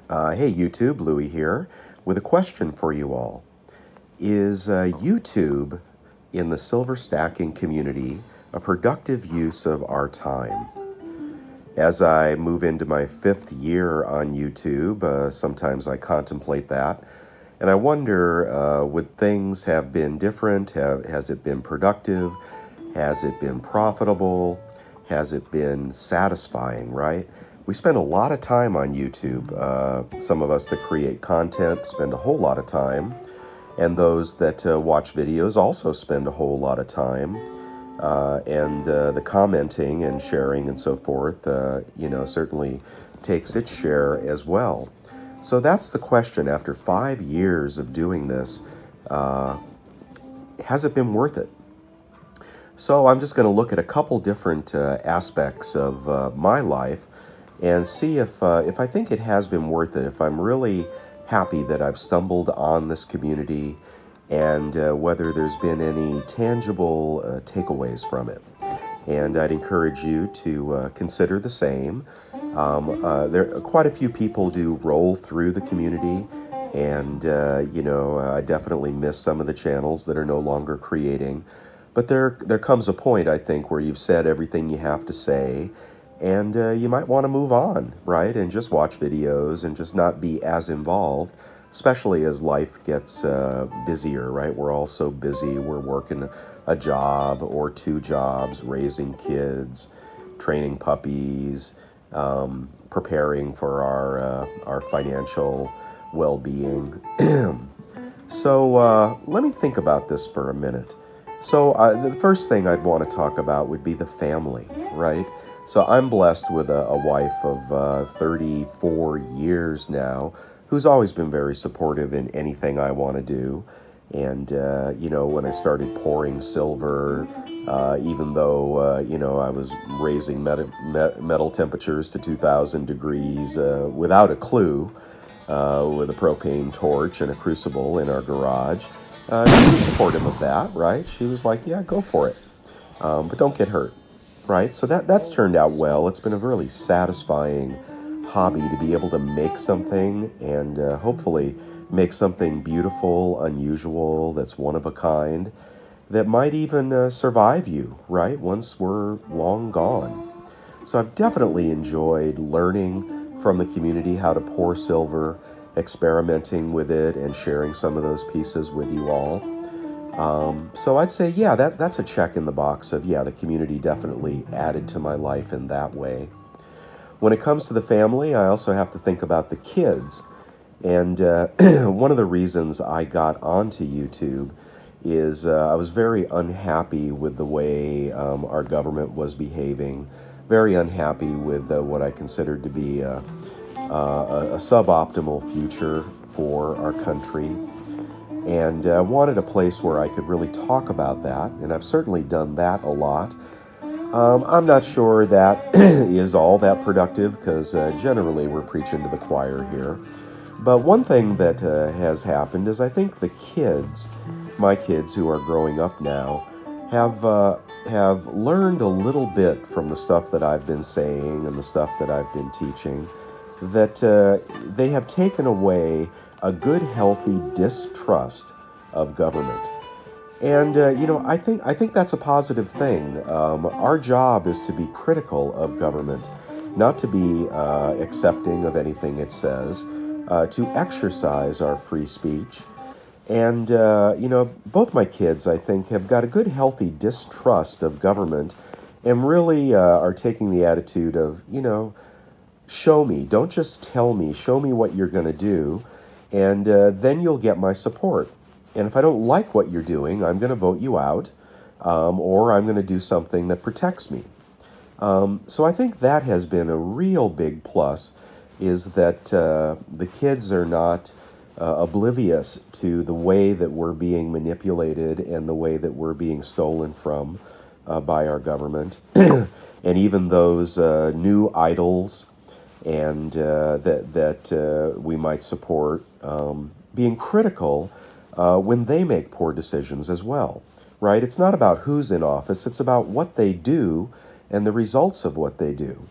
Hey YouTube, Louie here, with a question for you all. Is YouTube in the silver stacking community a productive use of our time? As I move into my fifth year on YouTube, sometimes I contemplate that, and I wonder, would things have been different? Has it been productive? Has it been profitable? Has it been satisfying, right? We spend a lot of time on YouTube. Some of us that create content spend a whole lot of time, and those that watch videos also spend a whole lot of time. And the commenting and sharing and so forth, certainly takes its share as well. So that's the question. After 5 years of doing this, uh, has it been worth it? So I'm just going to look at a couple different aspects of my life and see if I think it has been worth it, if I'm really happy that I've stumbled on this community, and whether there's been any tangible takeaways from it. And I'd encourage you to consider the same. There quite a few people do roll through the community, and I definitely miss some of the channels that are no longer creating. But there comes a point, I think, where you've said everything you have to say, and you might want to move on, right? And just watch videos and just not be as involved, especially as life gets busier, right? We're all so busy. We're working a job or two jobs, raising kids, training puppies, preparing for our financial well-being. So let me think about this for a minute. So the first thing I'd want to talk about would be the family, right? So I'm blessed with a wife of 34 years now, who's always been very supportive in anything I want to do. And, when I started pouring silver, even though, I was raising metal temperatures to 2,000 degrees without a clue, with a propane torch and a crucible in our garage, she was supportive of that, right? She was like, yeah, go for it. But don't get hurt, right? So that's turned out well. It's been a really satisfying hobby to be able to make something and hopefully make something beautiful, unusual, that's one of a kind, that might even survive you, right? Once we're long gone. So I've definitely enjoyed learning from the community how to pour silver, experimenting with it, and sharing some of those pieces with you all. So I'd say, yeah, that's a check in the box of, yeah, the community definitely added to my life in that way. When it comes to the family, I also have to think about the kids. And one of the reasons I got onto YouTube is I was very unhappy with the way our government was behaving, very unhappy with what I considered to be a suboptimal future for our country, and wanted a place where I could really talk about that, and I've certainly done that a lot. I'm not sure that is all that productive, because generally we're preaching to the choir here. But one thing that has happened is I think the kids, my kids who are growing up now, have learned a little bit from the stuff that I've been saying and the stuff that I've been teaching, that they have taken away a good, healthy distrust of government. And I think that's a positive thing. Our job is to be critical of government, not to be accepting of anything it says, to exercise our free speech. And both my kids, I think, have got a good, healthy distrust of government, and really are taking the attitude of, show me, don't just tell me, show me what you're going to do, and then you'll get my support. And if I don't like what you're doing, I'm going to vote you out, or I'm going to do something that protects me. So I think that has been a real big plus, is that the kids are not oblivious to the way that we're being manipulated and the way that we're being stolen from by our government. And even those new idols and that we might support, being critical when they make poor decisions as well, right? It's not about who's in office, it's about what they do and the results of what they do.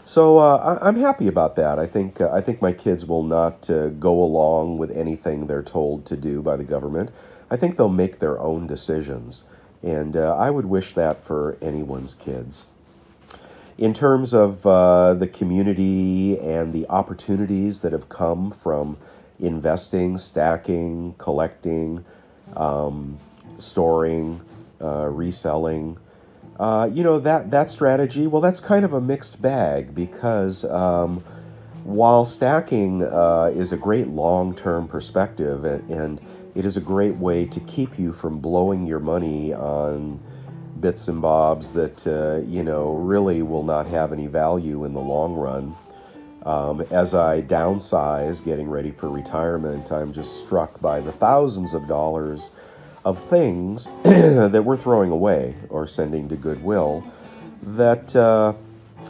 So I'm happy about that. I think my kids will not go along with anything they're told to do by the government. I think they'll make their own decisions, and I would wish that for anyone's kids. In terms of the community and the opportunities that have come from investing, stacking, collecting, storing, reselling, that strategy, well, that's kind of a mixed bag because while stacking is a great long-term perspective and it is a great way to keep you from blowing your money on bits and bobs that really will not have any value in the long run. As I downsize, getting ready for retirement, I'm just struck by the thousands of dollars of things that we're throwing away or sending to Goodwill that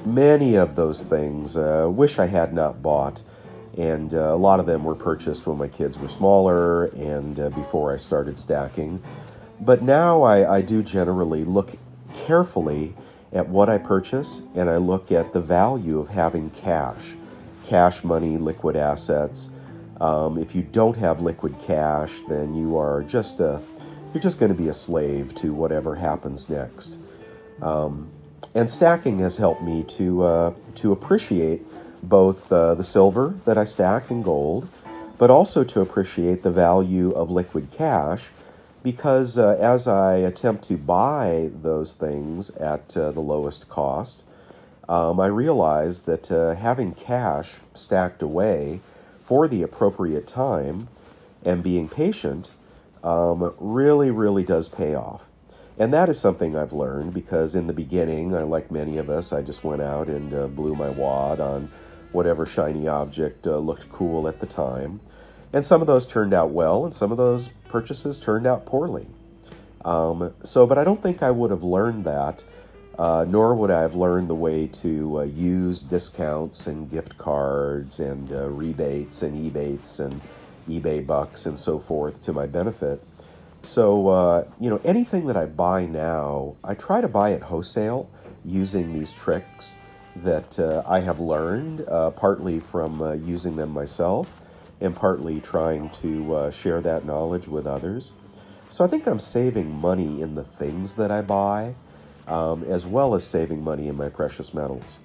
many of those things wish I had not bought. And a lot of them were purchased when my kids were smaller and before I started stacking. But now I do generally look carefully at what I purchase, and I look at the value of having cash money, liquid assets. If you don't have liquid cash, then you're just going to be a slave to whatever happens next. And stacking has helped me to appreciate both the silver that I stack in gold, but also to appreciate the value of liquid cash. Because as I attempt to buy those things at the lowest cost, I realize that having cash stacked away for the appropriate time and being patient really, really does pay off. And that is something I've learned because in the beginning, like many of us, I just went out and blew my wad on whatever shiny object looked cool at the time. And some of those turned out well, and some of those purchases turned out poorly. But I don't think I would have learned that, nor would I have learned the way to use discounts and gift cards and rebates and ebates and eBay bucks and so forth to my benefit. So, anything that I buy now, I try to buy at wholesale using these tricks that I have learned, partly from using them myself, and partly trying to share that knowledge with others. So I think I'm saving money in the things that I buy, as well as saving money in my precious metals.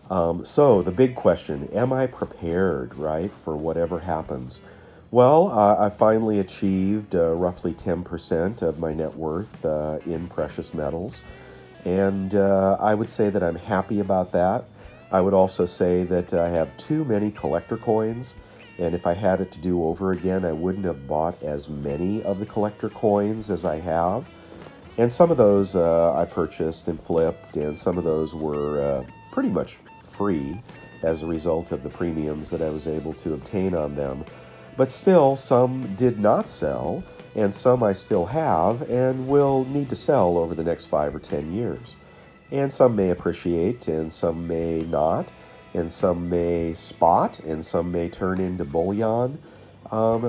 So the big question, am I prepared, right, for whatever happens? Well, I finally achieved roughly 10% of my net worth in precious metals, and I would say that I'm happy about that. I would also say that I have too many collector coins. And if I had it to do over again, I wouldn't have bought as many of the collector coins as I have. And some of those I purchased and flipped, and some of those were pretty much free as a result of the premiums that I was able to obtain on them. But still, some did not sell, and some I still have and will need to sell over the next 5 or 10 years. And some may appreciate, and some may not. And some may spot, and some may turn into bullion.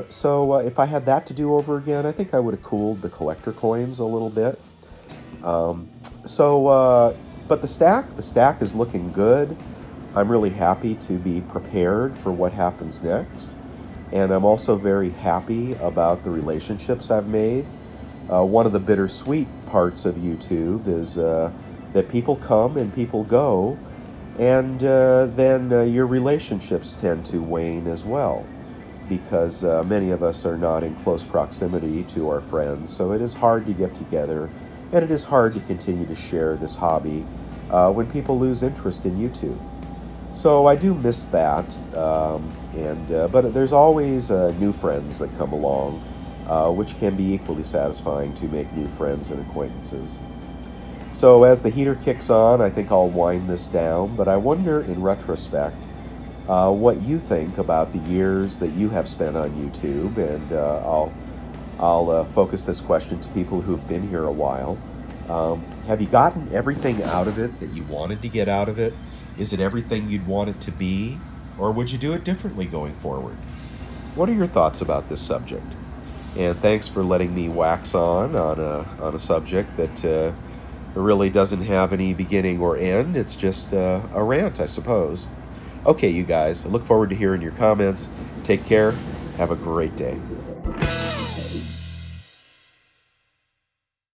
So if I had that to do over again, I think I would have cooled the collector coins a little bit. But the stack is looking good. I'm really happy to be prepared for what happens next. And I'm also very happy about the relationships I've made. One of the bittersweet parts of YouTube is that people come and people go. And then your relationships tend to wane as well, because many of us are not in close proximity to our friends, so it is hard to get together, and it is hard to continue to share this hobby when people lose interest in YouTube. So I do miss that, but there's always new friends that come along, which can be equally satisfying to make new friends and acquaintances. So as the heater kicks on, I think I'll wind this down, but I wonder in retrospect what you think about the years that you have spent on YouTube, and I'll focus this question to people who've been here a while. Have you gotten everything out of it that you wanted to get out of it? Is it everything you'd want it to be, or would you do it differently going forward? What are your thoughts about this subject? And thanks for letting me wax on a subject that It really doesn't have any beginning or end. It's just a rant, I suppose. Okay, you guys, I look forward to hearing your comments. Take care. Have a great day.